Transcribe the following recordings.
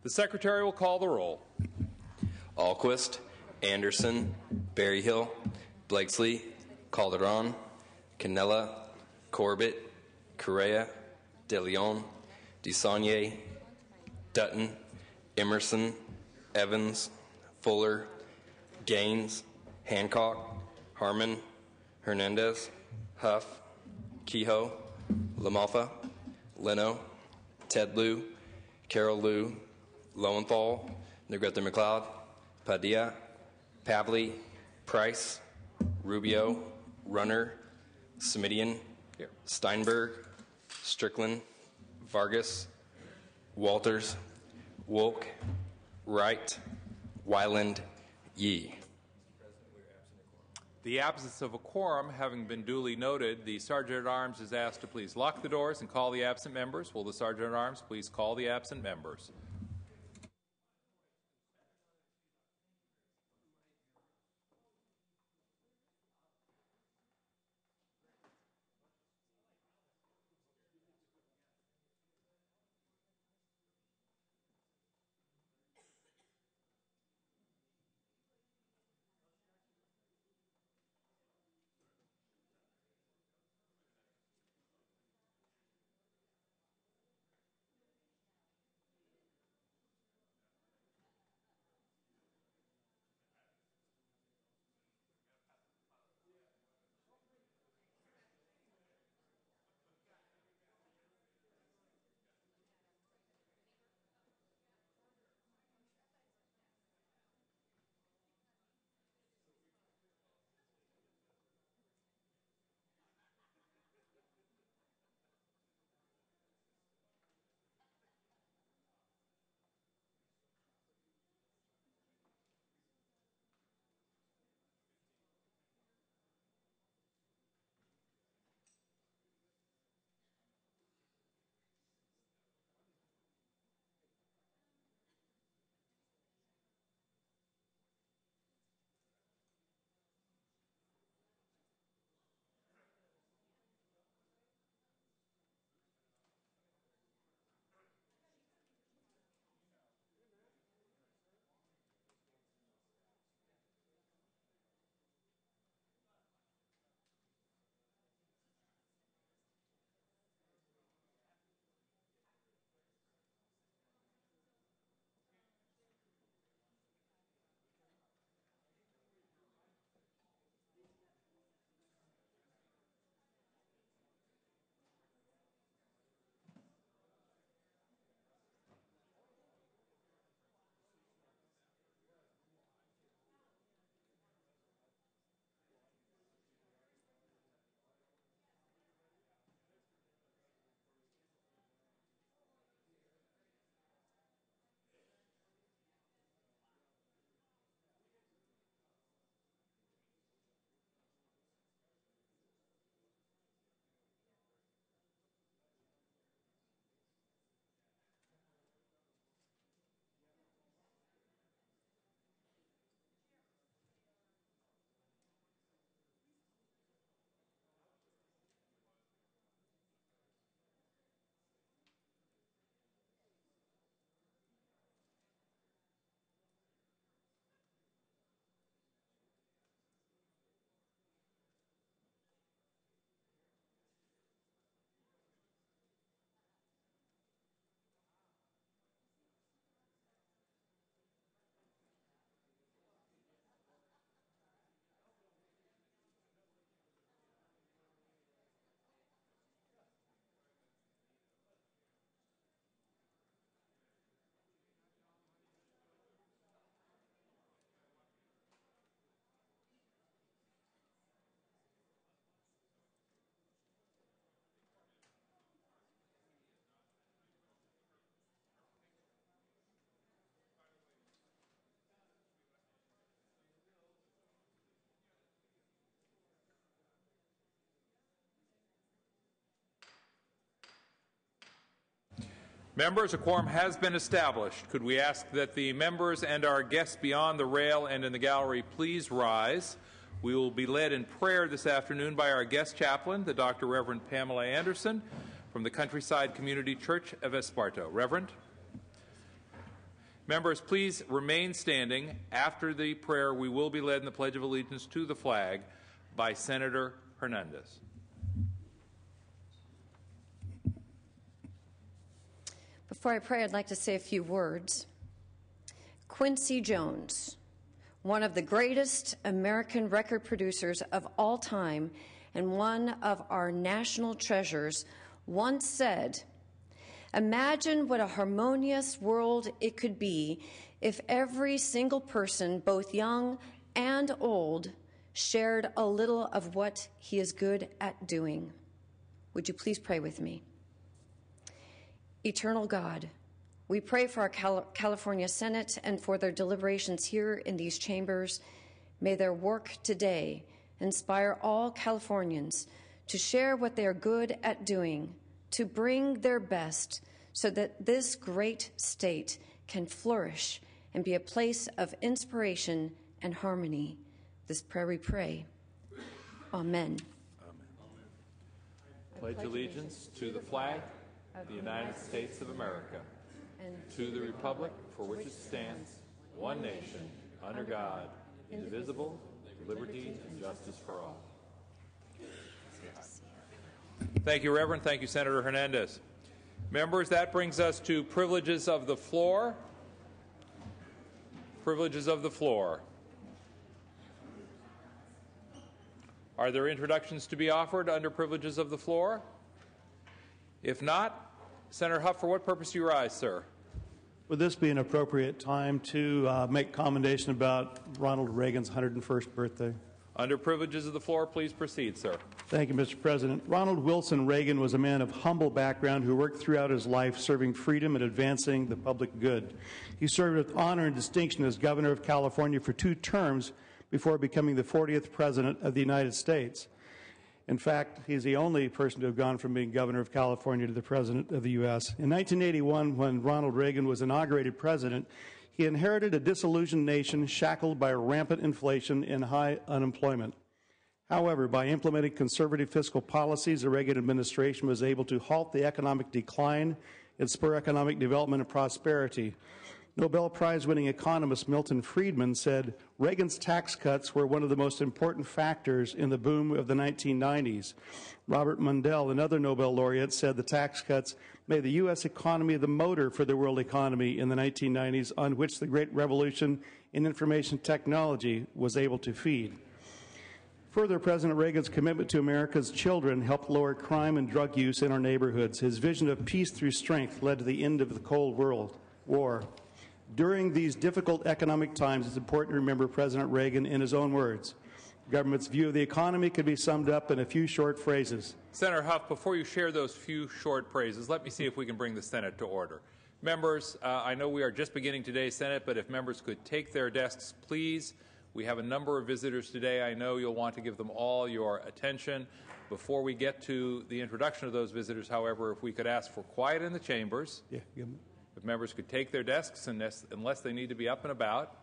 The Secretary will call the roll. Alquist, Anderson, Berryhill, Blakesley, Calderon, Canella, Corbett, Correa, De Leon, DeSaulnier, Dutton, Emerson, Evans, Fuller, Gaines, Hancock, Harmon, Hernandez, Huff, Kehoe, LaMalfa, Leno, Ted Lieu, Carol Liu, Lowenthal, Negrete McLeod, Padilla, Pavley, Price, Rubio, Runner, Smidian, Steinberg, Strickland, Vargas, Walters, Wolk, Wright, Weiland, Yee. The absence of a quorum having been duly noted, the Sergeant-at-Arms is asked to please lock the doors and call the absent members. Will the Sergeant-at-Arms please call the absent members? Members, a quorum has been established. Could we ask that the members and our guests beyond the rail and in the gallery please rise? We will be led in prayer this afternoon by our guest chaplain, the Dr. Reverend Pamela Anderson from the Countryside Community Church of Esparto. Reverend? Members, please remain standing. After the prayer, we will be led in the Pledge of Allegiance to the flag by Senator Hernandez. Before I pray, I'd like to say a few words. Quincy Jones, one of the greatest American record producers of all time and one of our national treasures, once said, "Imagine what a harmonious world it could be if every single person, both young and old, shared a little of what he is good at doing." Would you please pray with me? Eternal God, we pray for our California Senate and for their deliberations here in these chambers. May their work today inspire all Californians to share what they are good at doing, to bring their best so that this great state can flourish and be a place of inspiration and harmony. This prayer we pray. Amen. Pledge allegiance to the flag of the United States of America and to the republic for which it stands, one nation, under God, indivisible, with liberty and justice for all. Thank you, Reverend. Thank you, Senator Hernandez. Members, that brings us to privileges of the floor. Privileges of the floor. Are there introductions to be offered under privileges of the floor? If not, Senator Huff, for what purpose do you rise, sir? Would this be an appropriate time to make commendation about Ronald Reagan's 101st birthday? Under privileges of the floor, please proceed, sir. Thank you, Mr. President. Ronald Wilson Reagan was a man of humble background who worked throughout his life serving freedom and advancing the public good. He served with honor and distinction as governor of California for 2 terms before becoming the 40th President of the United States. In fact, he's the only person to have gone from being governor of California to the President of the U.S. In 1981, when Ronald Reagan was inaugurated president, he inherited a disillusioned nation shackled by rampant inflation and high unemployment. However, by implementing conservative fiscal policies, the Reagan administration was able to halt the economic decline and spur economic development and prosperity. Nobel Prize-winning economist Milton Friedman said Reagan's tax cuts were one of the most important factors in the boom of the 1990s. Robert Mundell, another Nobel laureate, said the tax cuts made the U.S. economy the motor for the world economy in the 1990s, on which the great revolution in information technology was able to feed. Further, President Reagan's commitment to America's children helped lower crime and drug use in our neighborhoods. His vision of peace through strength led to the end of the Cold War. During these difficult economic times, it's important to remember President Reagan in his own words. The government's view of the economy could be summed up in a few short phrases. Senator Huff, before you share those few short phrases, let me see if we can bring the Senate to order. Members, I know we are just beginning today's Senate, but if members could take their desks, please. We have a number of visitors today. I know you'll want to give them all your attention. Before we get to the introduction of those visitors, however, if we could ask for quiet in the chambers. If members could take their desks unless they need to be up and about.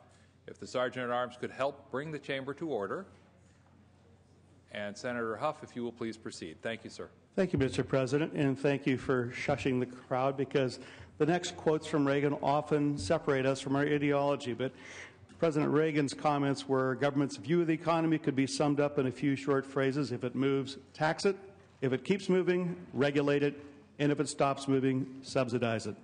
If the Sergeant-at-Arms could help bring the chamber to order. And Senator Huff, if you will please proceed. Thank you, sir. Thank you, Mr. President, and thank you for shushing the crowd, because the next quotes from Reagan often separate us from our ideology. But President Reagan's comments were government's view of the economy could be summed up in a few short phrases. If it moves, tax it. If it keeps moving, regulate it. And if it stops moving, subsidize it.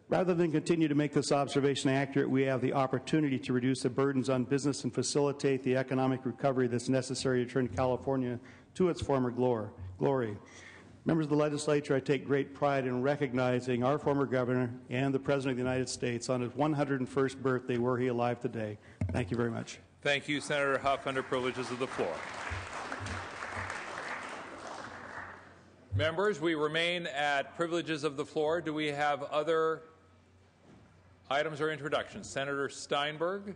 Rather than continue to make this observation accurate, we have the opportunity to reduce the burdens on business and facilitate the economic recovery that's necessary to turn California to its former glory. Members of the legislature, I take great pride in recognizing our former governor and the President of the United States on his 101st birthday, were he alive today. Thank you very much. Thank you, Senator Huff, under privileges of the floor. Members, we remain at privileges of the floor. Do we have other items or introductions? Senator Steinberg.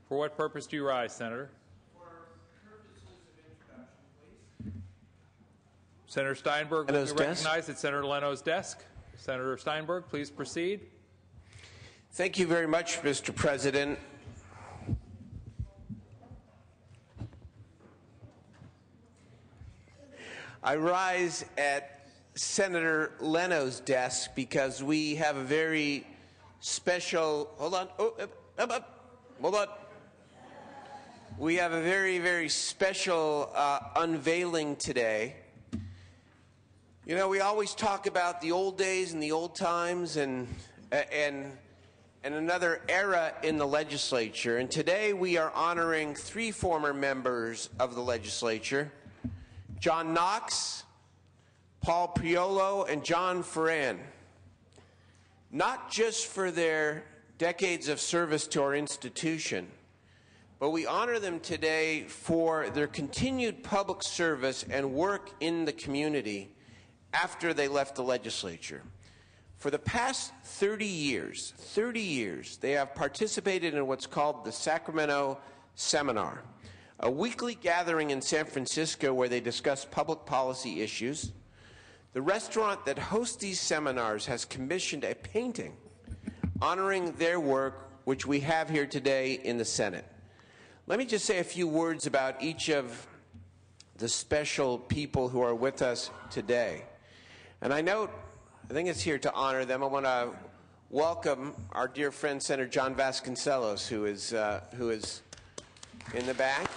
For what purpose do you rise, Senator? For purposes of introduction, please. Senator Steinberg will be recognized at Senator Leno's desk. Senator Steinberg, please proceed. Thank you very much, Mr. President. I rise at Senator Leno's desk because we have a very special, hold on, hold on. We have a very, very special unveiling today. You know, we always talk about the old days and the old times and another era in the legislature. And today we are honoring 3 former members of the legislature, John Knox, Paul Priolo, and John Foran. Not just for their decades of service to our institution, but we honor them today for their continued public service and work in the community after they left the legislature. For the past 30 years, they have participated in what's called the Sacramento Seminar, a weekly gathering in San Francisco where they discuss public policy issues. The restaurant that hosts these seminars has commissioned a painting honoring their work, which we have here today in the Senate. Let me just say a few words about each of the special people who are with us today. And I think it's here to honor them. I want to welcome our dear friend, Senator John Vasconcellos, who is in the back.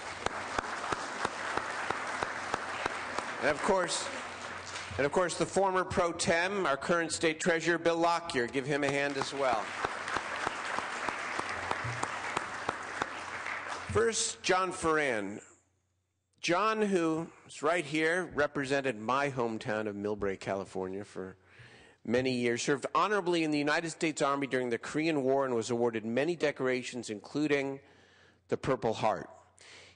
And of course, the former pro tem, our current state treasurer, Bill Lockyer. Give him a hand as well. First, John Foran. John, who is right here, represented my hometown of Millbrae, California for many years, served honorably in the United States Army during the Korean War and was awarded many decorations, including the Purple Heart.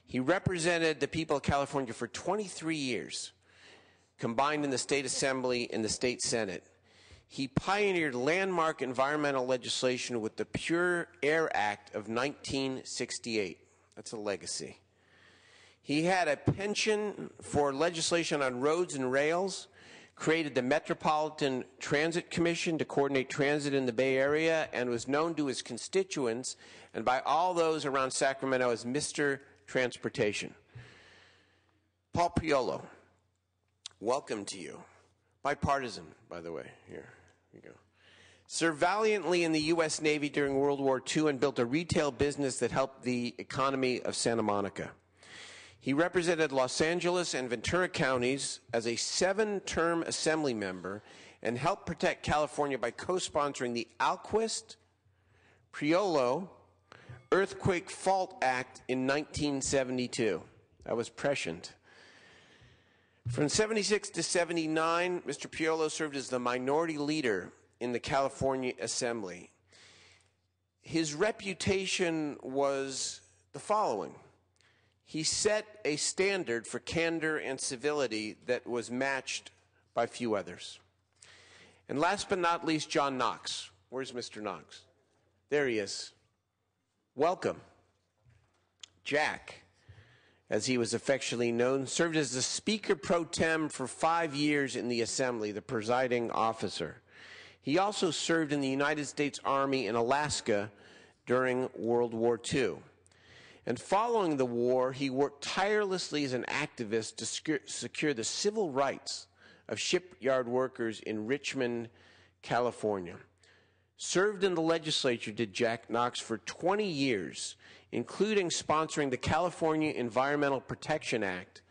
He represented the people of California for 23 years, combined in the State Assembly and the State Senate. He pioneered landmark environmental legislation with the Pure Air Act of 1968. That's a legacy. He had a penchant for legislation on roads and rails, created the Metropolitan Transit Commission to coordinate transit in the Bay Area, and was known to his constituents and by all those around Sacramento as Mr. Transportation. Paul Priolo, welcome to you. Bipartisan, by the way. Here we go. Served valiantly in the U.S. Navy during World War II and built a retail business that helped the economy of Santa Monica. He represented Los Angeles and Ventura counties as a 7-term assembly member and helped protect California by co-sponsoring the Alquist Priolo Earthquake Fault Act in 1972. That was prescient. From 76 to 79, Mr. Priolo served as the minority leader in the California Assembly. His reputation was the following. He set a standard for candor and civility that was matched by few others. And last but not least, John Knox. Where's Mr. Knox? There he is. Welcome. Jack, as he was affectionately known, served as the Speaker Pro Tem for 5 years in the Assembly, the presiding officer. He also served in the United States Army in Alaska during World War II. And following the war, he worked tirelessly as an activist to secure the civil rights of shipyard workers in Richmond, California. Served in the legislature, did Jack Knox, for 20 years, including sponsoring the California Environmental Protection Act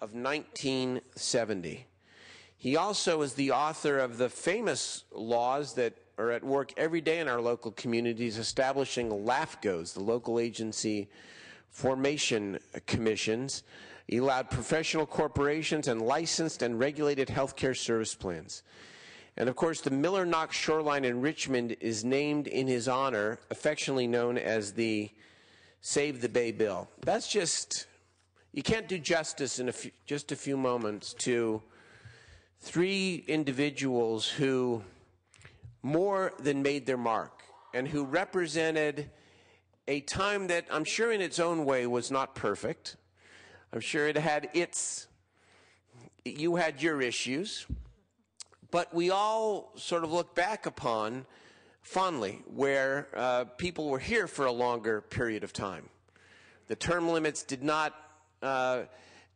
of 1970. He also is the author of the famous laws that are at work every day in our local communities, establishing LAFCOs, the Local Agency Formation Commissions. He allowed professional corporations and licensed and regulated healthcare service plans. And of course, the Miller-Knox Shoreline in Richmond is named in his honor, affectionately known as the Save the Bay Bill. That's just, you can't do justice in just a few moments to 3 individuals who more than made their mark and who represented a time that I'm sure in its own way was not perfect. I'm sure it had you had your issues, but we all sort of look back upon fondly where people were here for a longer period of time. The term limits did not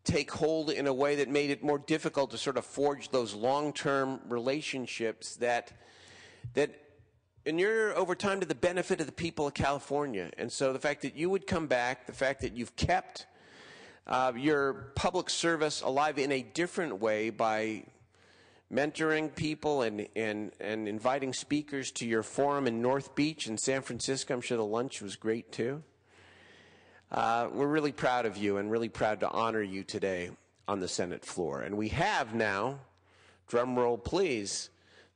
take hold in a way that made it more difficult to sort of forge those long-term relationships that And you're over time to the benefit of the people of California. And so the fact that you would come back, the fact that you've kept your public service alive in a different way by mentoring people and inviting speakers to your forum in North Beach and San Francisco. I'm sure the lunch was great too. We're really proud of you and really proud to honor you today on the Senate floor. And we have now, drum roll please,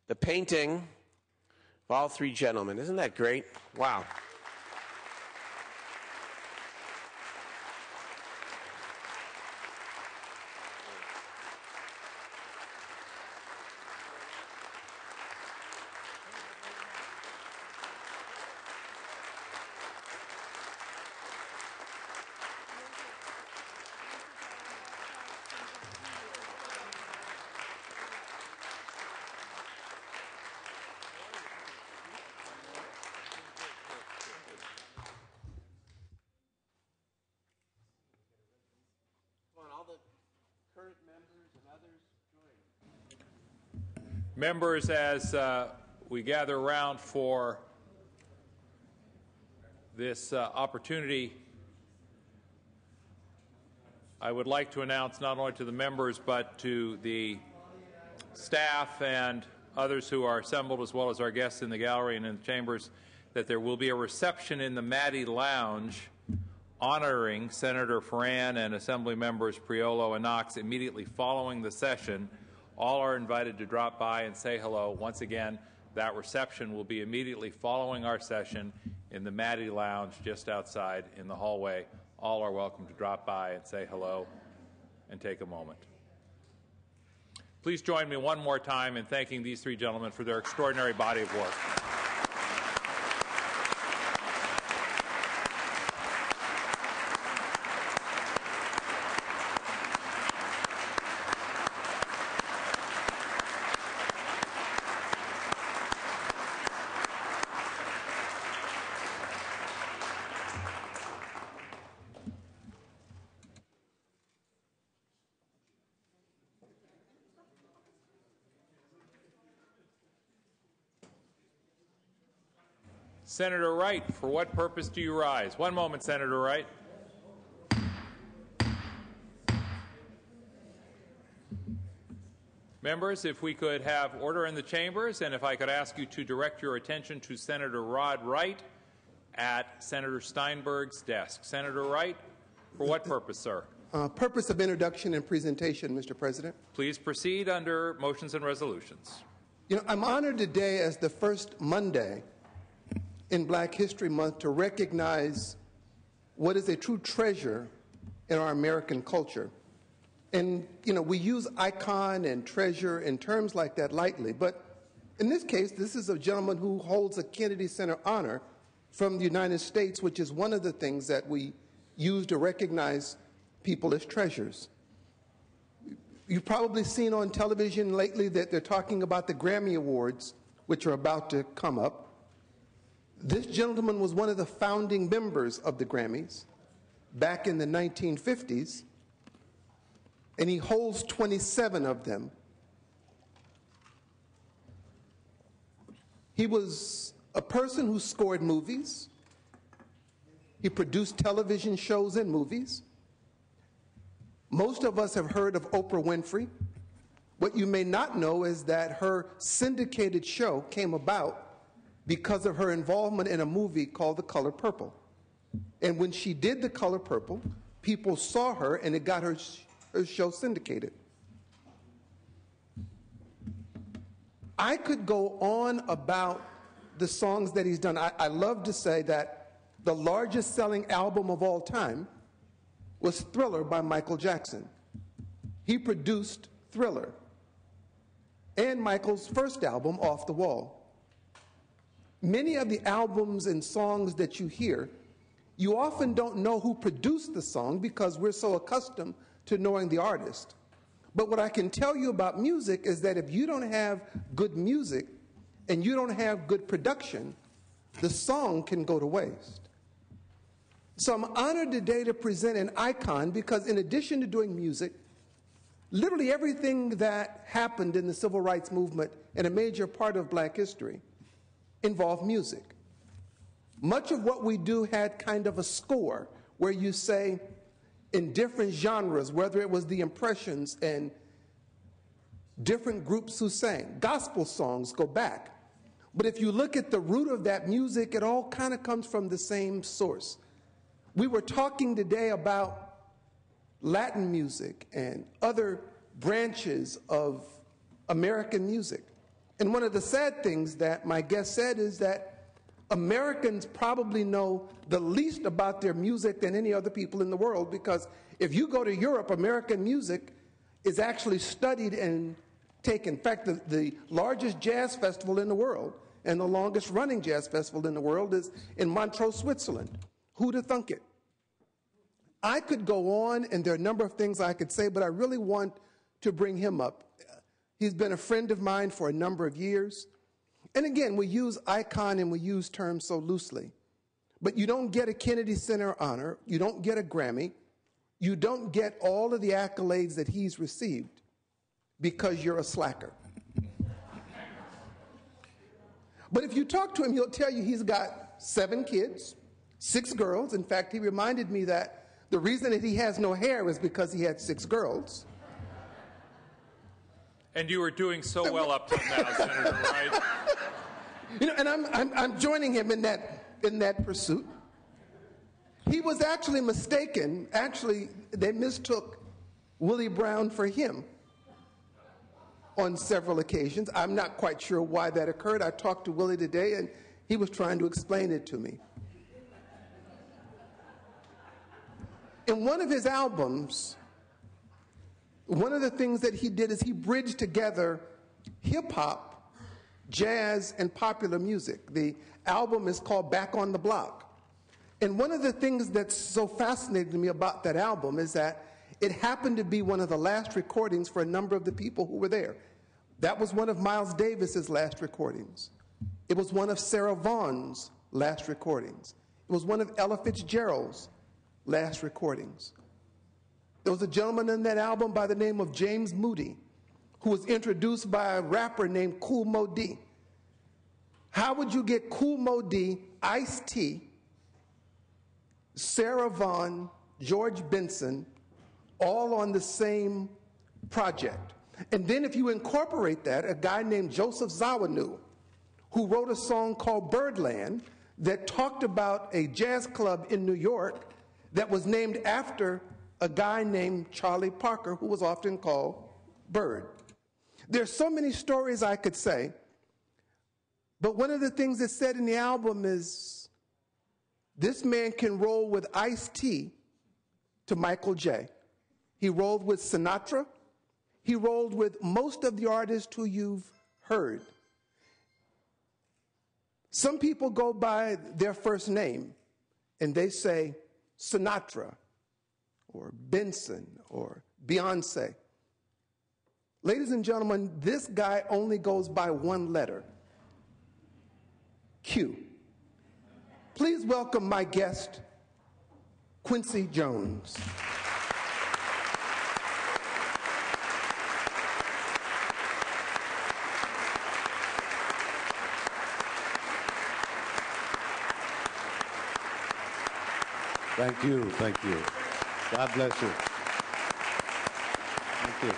the painting of all three gentlemen. Isn't that great? Wow. Members, as we gather around for this opportunity, I would like to announce not only to the members but to the staff and others who are assembled, as well as our guests in the gallery and in the chambers, that there will be a reception in the Maddie Lounge honoring Senator Farran and Assembly members Priolo and Knox immediately following the session. All are invited to drop by and say hello. Once again, that reception will be immediately following our session in the Maddie Lounge just outside in the hallway. All are welcome to drop by and say hello and take a moment. Please join me one more time in thanking these three gentlemen for their extraordinary body of work. Senator Wright, for what purpose do you rise? One moment, Senator Wright. Members, if we could have order in the chambers, and if I could ask you to direct your attention to Senator Rod Wright at Senator Steinberg's desk. Senator Wright, for what purpose, sir? Purpose of introduction and presentation, Mr. President. Please proceed under motions and resolutions. You know, I'm honored today as the first Monday in Black History Month to recognize what is a true treasure in our American culture. And, you know, we use icon and treasure and terms like that lightly, but in this case, this is a gentleman who holds a Kennedy Center honor from the United States, which is one of the things that we use to recognize people as treasures. You've probably seen on television lately that they're talking about the Grammy Awards, which are about to come up. This gentleman was one of the founding members of the Grammys back in the 1950s, and he holds 27 of them. He was a person who scored movies. He produced television shows and movies. Most of us have heard of Oprah Winfrey. What you may not know is that her syndicated show came about because of her involvement in a movie called The Color Purple. And when she did The Color Purple, people saw her and it got her show syndicated. I could go on about the songs that he's done. I love to say that the largest selling album of all time was Thriller by Michael Jackson. He produced Thriller and Michael's first album, Off the Wall. Many of the albums and songs that you hear, you often don't know who produced the song because we're so accustomed to knowing the artist. But what I can tell you about music is that if you don't have good music and you don't have good production, the song can go to waste. So I'm honored today to present an icon because in addition to doing music, literally everything that happened in the civil rights movement and a major part of Black history, involved music. Much of what we do had kind of a score where you say in different genres, whether it was the Impressions and different groups who sang. Gospel songs go back. But if you look at the root of that music, it all kind of comes from the same source. We were talking today about Latin music and other branches of American music. And one of the sad things that my guest said is that Americans probably know the least about their music than any other people in the world, because if you go to Europe, American music is actually studied and taken. In fact, the largest jazz festival in the world and the longest running jazz festival in the world is in Montreux, Switzerland. Who'd have thunk it? I could go on, and there are a number of things I could say, but I really want to bring him up. He's been a friend of mine for a number of years. And again, we use icon and we use terms so loosely. But you don't get a Kennedy Center honor. You don't get a Grammy. You don't get all of the accolades that he's received because you're a slacker. But if you talk to him, he'll tell you he's got 7 kids, 6 girls. In fact, he reminded me that the reason that he has no hair is because he had 6 girls. And you were doing so well up till now, Senator, right? You know, and I'm joining him in that pursuit. He was actually mistaken. Actually, they mistook Willie Brown for him on several occasions. I'm not quite sure why that occurred. I talked to Willie today, and he was trying to explain it to me. In one of his albums, one of the things that he did is he bridged together hip-hop, jazz, and popular music. The album is called Back on the Block. And one of the things that's so fascinating to me about that album is that it happened to be one of the last recordings for a number of the people who were there. That was one of Miles Davis's last recordings. It was one of Sarah Vaughan's last recordings. It was one of Ella Fitzgerald's last recordings. There was a gentleman in that album by the name of James Moody, who was introduced by a rapper named Kool Moe Dee. How would you get Kool Moe Dee, Ice-T, Sarah Vaughan, George Benson, all on the same project? And then if you incorporate that, a guy named Joseph Zawinul, who wrote a song called Birdland that talked about a jazz club in New York that was named after a guy named Charlie Parker, who was often called Bird. There's so many stories I could say, but one of the things that's said in the album is this man can roll with Ice-T to Michael J. He rolled with Sinatra. He rolled with most of the artists who you've heard. Some people go by their first name and they say Sinatra or Benson or Beyonce. Ladies and gentlemen, this guy only goes by one letter, Q. Please welcome my guest, Quincy Jones. Thank you, thank you. God bless you. Thank you.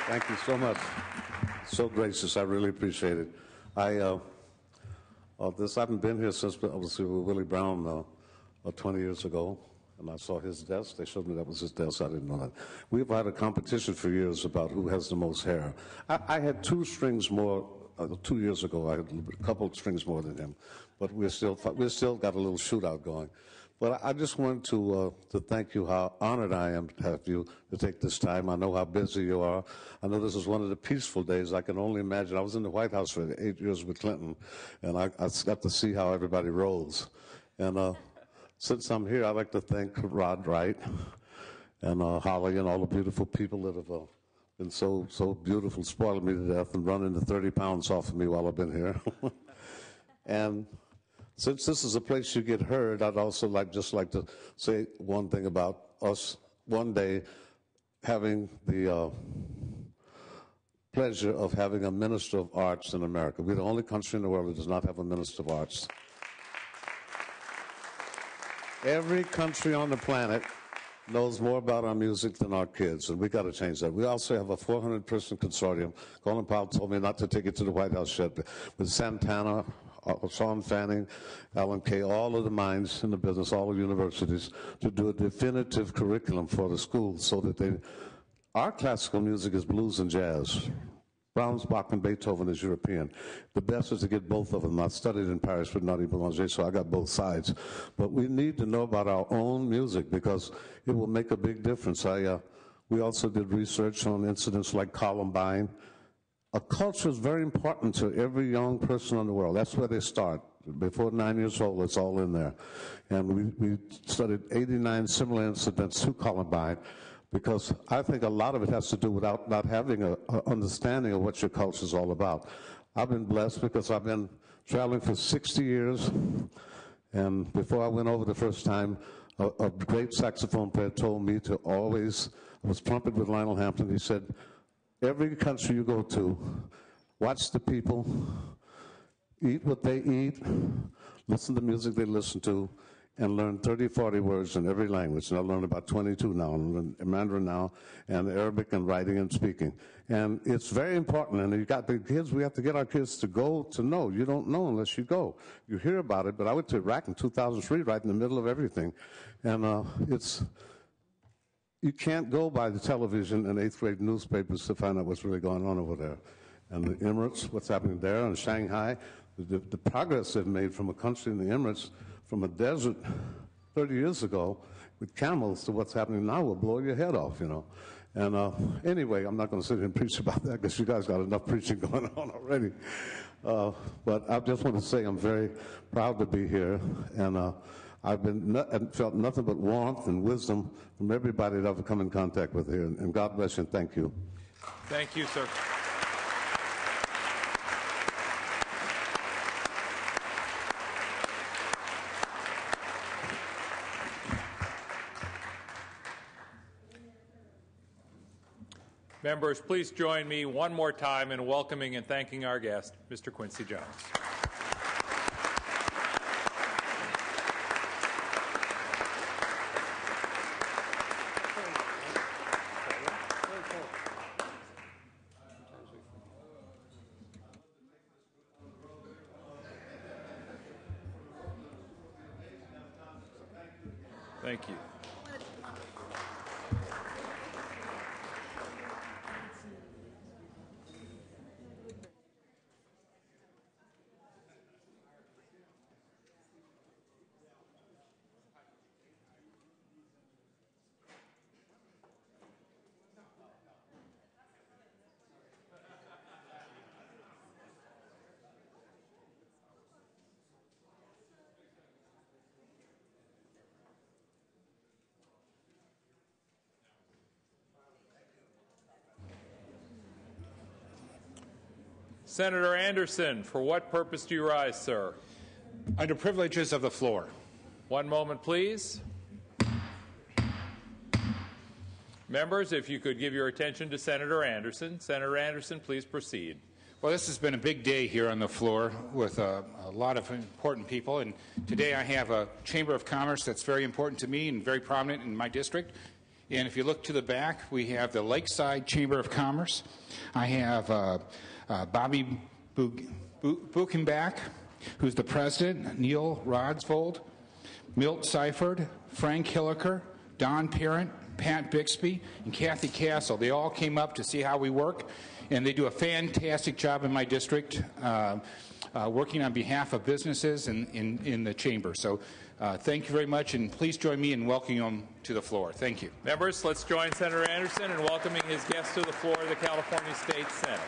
Thank you so much. So gracious, I really appreciate it. I haven't been here since I was with Willie Brown 20 years ago, and I saw his desk. They showed me that was his desk. I didn't know that. We've had a competition for years about who has the most hair. I had 2 strings more 2 years ago. I had a couple of strings more than him, but we're still got a little shootout going. But I just wanted to thank you, how honored I am to have you to take this time. I know how busy you are. I know this is one of the peaceful days. I can only imagine. I was in the White House for 8 years with Clinton, and I got to see how everybody rolls. And since I'm here, I'd like to thank Rod Wright and Holly and all the beautiful people that have been so beautiful, spoiled me to death, and running the 30 pounds off of me while I've been here. And since this is a place you get heard, I'd also like to say one thing about us one day having the pleasure of having a minister of arts in America. We're the only country in the world that does not have a minister of arts. Every country on the planet knows more about our music than our kids, and we got to change that. We also have a 400-person consortium. Colin Powell told me not to take it to the White House yet, but with Santana, Sean Fanning, Alan Kay, all of the minds in the business, all the universities, to do a definitive curriculum for the schools so that our classical music is blues and jazz. Brahms, Bach, and Beethoven is European. The best is to get both of them. I studied in Paris with Nadia Boulanger, so I got both sides. But we need to know about our own music because it will make a big difference. We also did research on incidents like Columbine. A culture is very important to every young person in the world. That's where they start. Before 9 years old, it's all in there. And we studied 89 similar incidents to Columbine, because I think a lot of it has to do with not having an understanding of what your culture is all about. I've been blessed because I've been traveling for 60 years, and before I went over the first time, a great saxophone player told me to always, I was trumpet with Lionel Hampton, he said, every country you go to, watch the people, eat what they eat, listen to music they listen to, and learn 30, 40 words in every language. And I learned about 22 now, and Mandarin now, and Arabic and writing and speaking. And it's very important. And you got the kids, we have to get our kids to go to know. You don't know unless you go. You hear about it, but I went to Iraq in 2003, right in the middle of everything. And you can't go by the television and 8th grade newspapers to find out what's really going on over there. And the Emirates, what's happening there, and Shanghai, the progress they've made from a country in the Emirates, from a desert 30 years ago with camels to what's happening now will blow your head off, you know. And anyway, I'm not going to sit here and preach about that because you guys got enough preaching going on already. But I just want to say I'm very proud to be here, and I've felt nothing but warmth and wisdom from everybody that I've come in contact with here. And God bless you and thank you. Thank you, sir. Members, please join me one more time in welcoming and thanking our guest, Mr. Quincy Jones. Thank you. Senator Anderson, for what purpose do you rise, sir? Under privileges of the floor. One moment, please. Members, if you could give your attention to Senator Anderson. Senator Anderson, please proceed. Well, this has been a big day here on the floor with a lot of important people, and today I have a Chamber of Commerce that's very important to me and very prominent in my district. And if you look to the back, we have the Lakeside Chamber of Commerce. I have Bobby Buchenbach, who's the president, Neil Rodsvold, Milt Seifert, Frank Hilliker, Don Parent, Pat Bixby, and Kathy Castle. They all came up to see how we work, and they do a fantastic job in my district working on behalf of businesses in the chamber. So thank you very much, and please join me in welcoming them to the floor. Thank you. Members, let's join Senator Anderson in welcoming his guests to the floor of the California State Senate.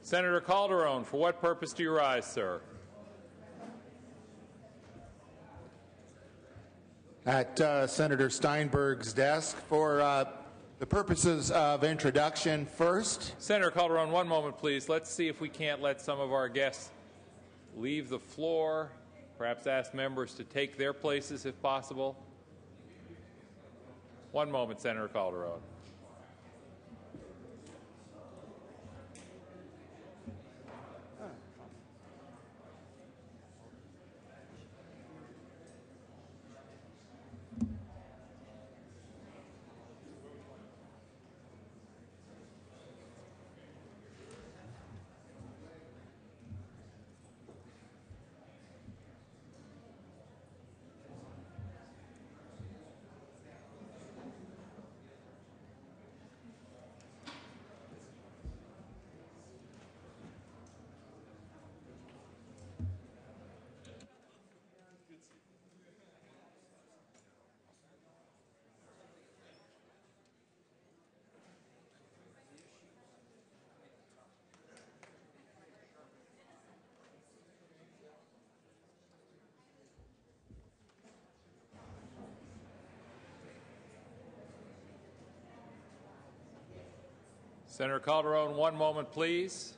Senator Calderon, for what purpose do you rise, sir? At Senator Steinberg's desk for the purposes of introduction first. Senator Calderon, one moment, please. Let's see if we can't let some of our guests leave the floor, perhaps ask members to take their places if possible. One moment, Senator Calderon. Senator Calderon, one moment, please.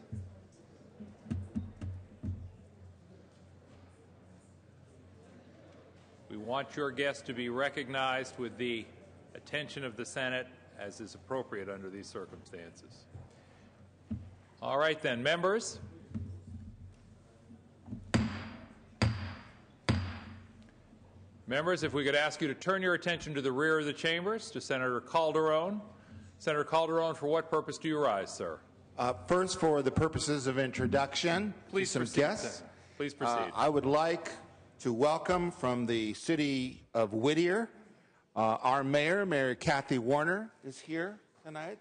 We want your guest to be recognized with the attention of the Senate, as is appropriate under these circumstances. All right, then, members. Members, if we could ask you to turn your attention to the rear of the chambers, to Senator Calderon. Senator Calderon, for what purpose do you rise, sir? First, for the purposes of introduction, please some proceed, guests. Senator. Please proceed. I would like to welcome from the city of Whittier, our mayor, Mayor Kathy Warner, is here tonight.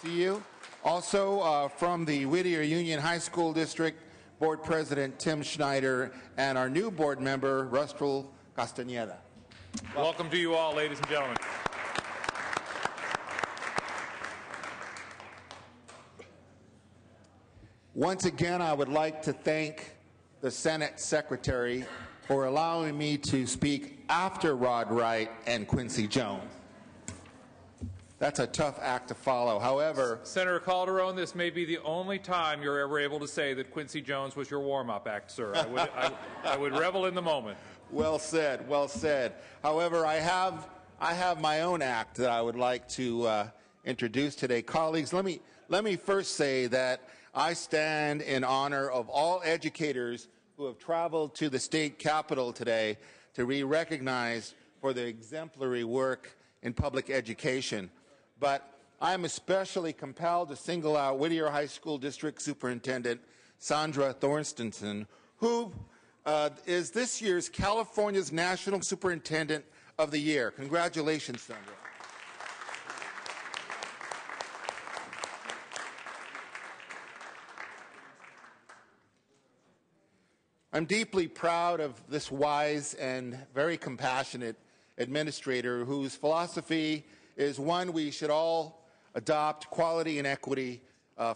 See you. Also, from the Whittier Union High School District, Board President Tim Schneider, and our new board member, Rustral Castañeda. Welcome to you all, ladies and gentlemen. Once again, I would like to thank the Senate Secretary for allowing me to speak after Rod Wright and Quincy Jones. That's a tough act to follow. However, Senator Calderon, this may be the only time you're ever able to say that Quincy Jones was your warm-up act, sir. I would revel in the moment. Well said, well said. However, I have my own act that I would like to introduce today. Colleagues, let me first say that I stand in honor of all educators who have traveled to the state capitol today to be recognized for their exemplary work in public education. But I'm especially compelled to single out Whittier High School District Superintendent Sandra Thorstenson, who is this year's California's National Superintendent of the Year. Congratulations, Sandra. I'm deeply proud of this wise and very compassionate administrator whose philosophy is one we should all adopt: quality and equity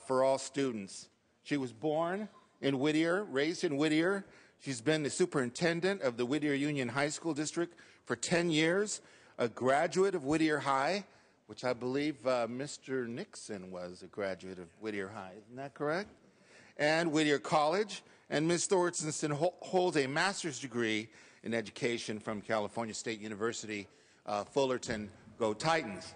for all students. She was born in Whittier, raised in Whittier. She's been the superintendent of the Whittier Union High School District for 10 years, a graduate of Whittier High, which I believe Mr. Nixon was a graduate of Whittier High. Isn't that correct? And Whittier College. And Ms. Thorstenson holds a master's degree in education from California State University, Fullerton. Go Titans.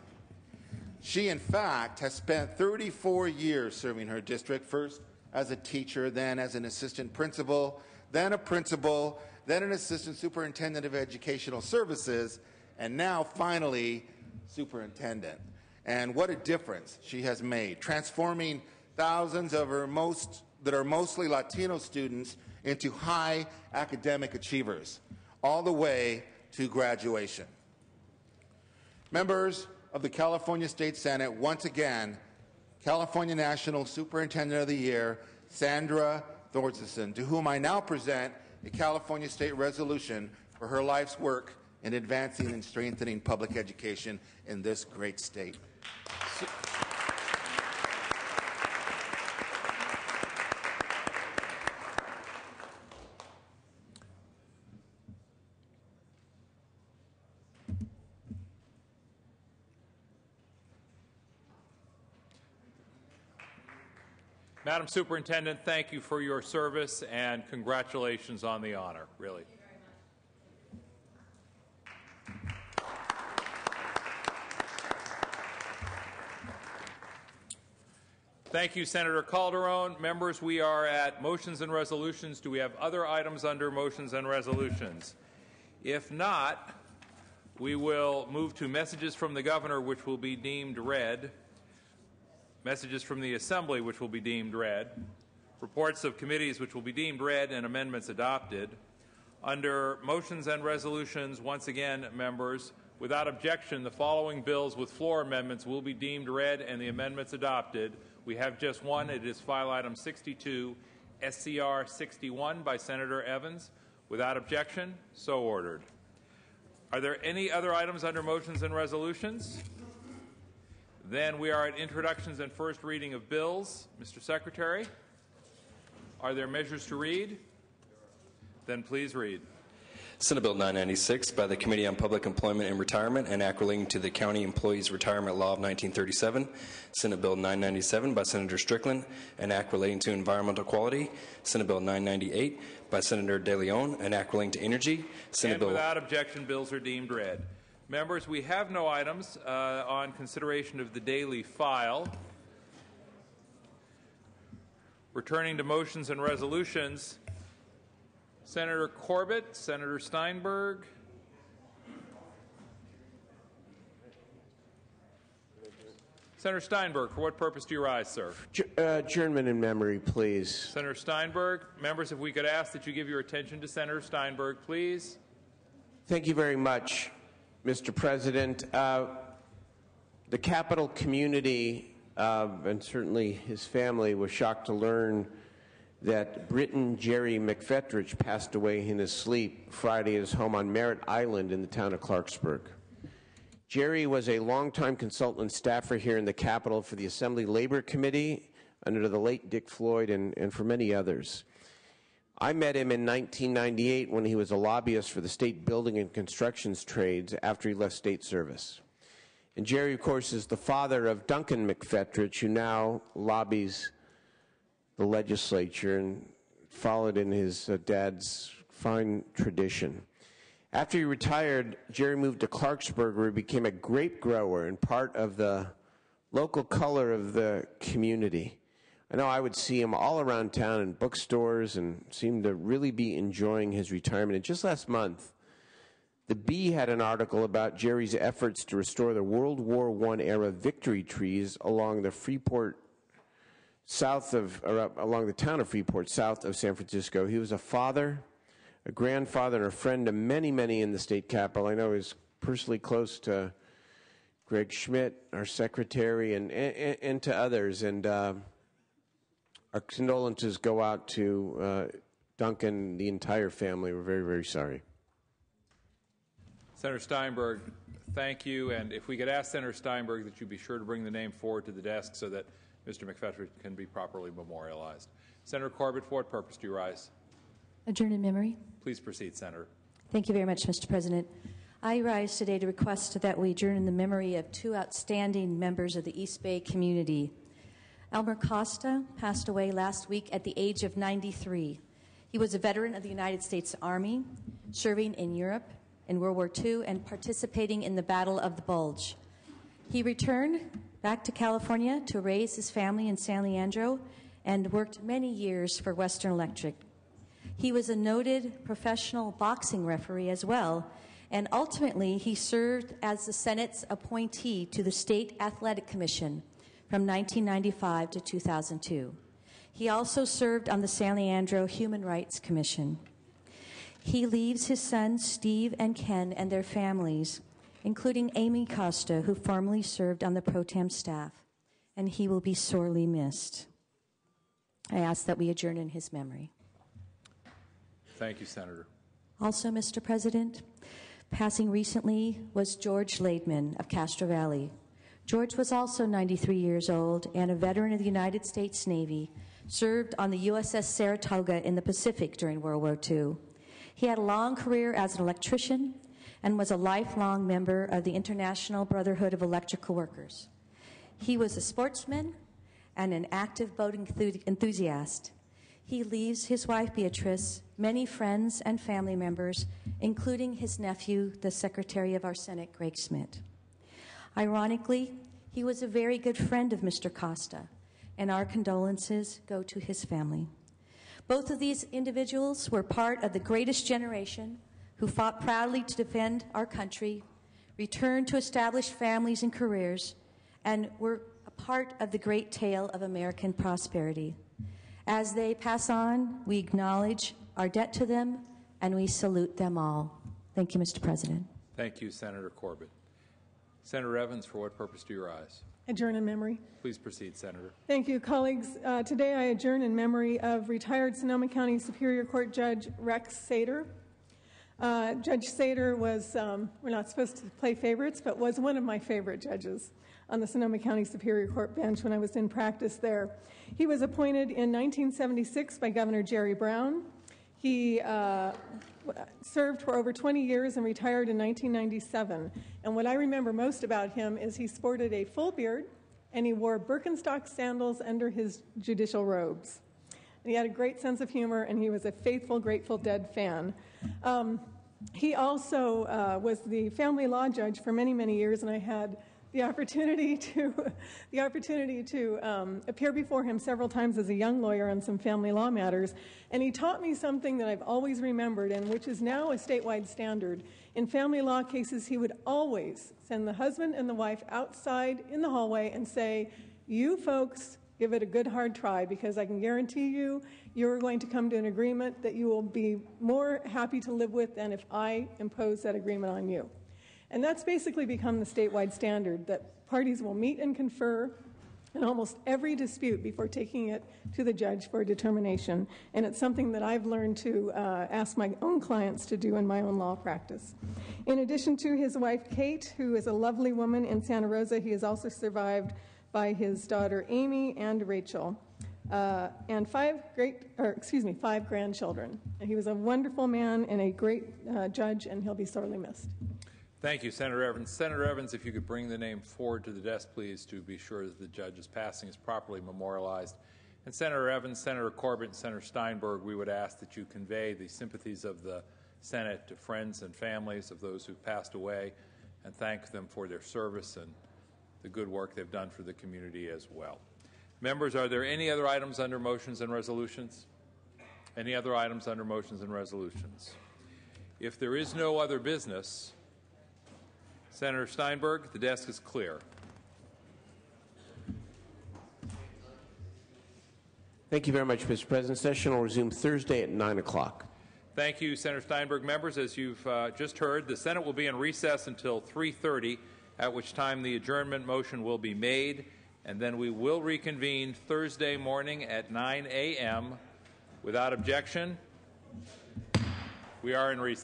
She, in fact, has spent 34 years serving her district, first as a teacher, then as an assistant principal, then a principal, then an assistant superintendent of educational services, and now, finally, superintendent. And what a difference she has made, transforming thousands of her that are mostly Latino students into high academic achievers, all the way to graduation. Members of the California State Senate, once again, California National Superintendent of the Year, Sandra Thorstenson, to whom I now present a California State resolution for her life's work in advancing and strengthening public education in this great state. Madam Superintendent, thank you for your service and congratulations on the honor, really. Thank you, Senator Calderon. Members, we are at motions and resolutions. Do we have other items under motions and resolutions? If not, we will move to messages from the governor, which will be deemed read, messages from the Assembly, which will be deemed read, reports of committees, which will be deemed read, and amendments adopted. Under motions and resolutions, once again, members, without objection, the following bills with floor amendments will be deemed read and the amendments adopted. We have just one. It is file item 62, SCR 61 by Senator Evans. Without objection, so ordered. Are there any other items under motions and resolutions? Then we are at introductions and first reading of bills. Mr. Secretary, are there measures to read? Then please read. Senate Bill 996 by the Committee on Public Employment and Retirement and Act relating to the County Employees Retirement Law of 1937. Senate Bill 997 by Senator Strickland, an act relating to environmental quality. Senate Bill 998 by Senator De Leon, an act relating to energy. And without objection, bills are deemed read. Members, we have no items on consideration of the daily file. Returning to motions and resolutions, Senator Corbett, Senator Steinberg. Senator Steinberg, for what purpose do you rise, sir? Adjournment in memory, please. Senator Steinberg. Members, if we could ask that you give your attention to Senator Steinberg, please. Thank you very much, Mr. President. The Capitol community, and certainly his family, was shocked to learn that Britton Jerry McFetrich passed away in his sleep Friday at his home on Merritt Island in the town of Clarksburg. Jerry was a longtime consultant and staffer here in the Capitol for the Assembly Labor Committee under the late Dick Floyd and for many others. I met him in 1998 when he was a lobbyist for the state building and constructions trades after he left state service. And Jerry, of course, is the father of Duncan McFetrich, who now lobbies the legislature and followed in his dad's fine tradition. After he retired, Jerry moved to Clarksburg, where he became a grape grower and part of the local color of the community. I know I would see him all around town in bookstores and seemed to really be enjoying his retirement. And just last month, the Bee had an article about Jerry's efforts to restore the World War I era victory trees along the Freeport along the town of Freeport, south of San Francisco. He was a father, a grandfather, and a friend to many, many in the state capitol. I know he's personally close to Greg Schmidt, our secretary, and to others. And our condolences go out to Duncan, the entire family. We're very, very sorry. Senator Steinberg, thank you. And if we could ask Senator Steinberg that you be sure to bring the name forward to the desk so that Mr. McFetrich can be properly memorialized. Senator Corbett, for what purpose do you rise? Adjourn in memory. Please proceed, Senator. Thank you very much, Mr. President. I rise today to request that we adjourn in the memory of two outstanding members of the East Bay community. Elmer Costa passed away last week at the age of 93. He was a veteran of the United States Army, serving in Europe in World War II and participating in the Battle of the Bulge. He returned back to California to raise his family in San Leandro and worked many years for Western Electric. He was a noted professional boxing referee as well, and ultimately he served as the Senate's appointee to the State Athletic Commission from 1995 to 2002. He also served on the San Leandro Human Rights Commission. He leaves his sons, Steve and Ken, and their families, including Amy Costa, who formerly served on the pro tem staff, and he will be sorely missed. I ask that we adjourn in his memory. Thank you, Senator. Also, Mr. President, passing recently was George Laidman of Castro Valley. George was also 93 years old and a veteran of the United States Navy, served on the USS Saratoga in the Pacific during World War II. He had a long career as an electrician and was a lifelong member of the International Brotherhood of Electrical Workers. He was a sportsman and an active boating enthusiast. He leaves his wife, Beatrice, many friends and family members, including his nephew, the Secretary of our Senate, Greg Schmidt. Ironically, he was a very good friend of Mr. Costa, and our condolences go to his family. Both of these individuals were part of the greatest generation who fought proudly to defend our country, returned to established families and careers, and were a part of the great tale of American prosperity. As they pass on, we acknowledge our debt to them, and we salute them all. Thank you, Mr. President. Thank you, Senator Corbett. Senator Evans, for what purpose do you rise? Adjourn in memory. Please proceed, Senator. Thank you, colleagues. Today I adjourn in memory of retired Sonoma County Superior Court Judge Rex Sater. Judge Sater was, we're not supposed to play favorites, but was one of my favorite judges on the Sonoma County Superior Court bench when I was in practice there. He was appointed in 1976 by Governor Jerry Brown. He served for over 20 years and retired in 1997. And what I remember most about him is he sported a full beard and he wore Birkenstock sandals under his judicial robes. And he had a great sense of humor, and he was a faithful Grateful Dead fan. He also was the family law judge for many, many years, and I had the opportunity to appear before him several times as a young lawyer on some family law matters. And he taught me something that I've always remembered, and which is now a statewide standard. In family law cases, he would always send the husband and the wife outside in the hallway and say, "You folks, give it a good hard try, because I can guarantee you you're going to come to an agreement that you will be more happy to live with than if I impose that agreement on you." And that's basically become the statewide standard, that parties will meet and confer in almost every dispute before taking it to the judge for determination. And it's something that I've learned to ask my own clients to do in my own law practice. In addition to his wife, Kate, who is a lovely woman in Santa Rosa, he is also survived by his daughter Amy and Rachel, and five grandchildren. And he was a wonderful man and a great judge, and he'll be sorely missed. Thank you, Senator Evans. Senator Evans, if you could bring the name forward to the desk, please, to be sure that the judge's passing is properly memorialized. And Senator Evans, Senator Corbett, and Senator Steinberg, we would ask that you convey the sympathies of the Senate to friends and families of those who've passed away, and thank them for their service and the good work they've done for the community as well. Members, are there any other items under motions and resolutions? Any other items under motions and resolutions? If there is no other business, Senator Steinberg, the desk is clear. Thank you very much, Mr. President. Session will resume Thursday at 9 o'clock. Thank you, Senator Steinberg. Members, as you've just heard, the Senate will be in recess until 3:30, at which time the adjournment motion will be made, and then we will reconvene Thursday morning at 9 a.m. Without objection, we are in recess.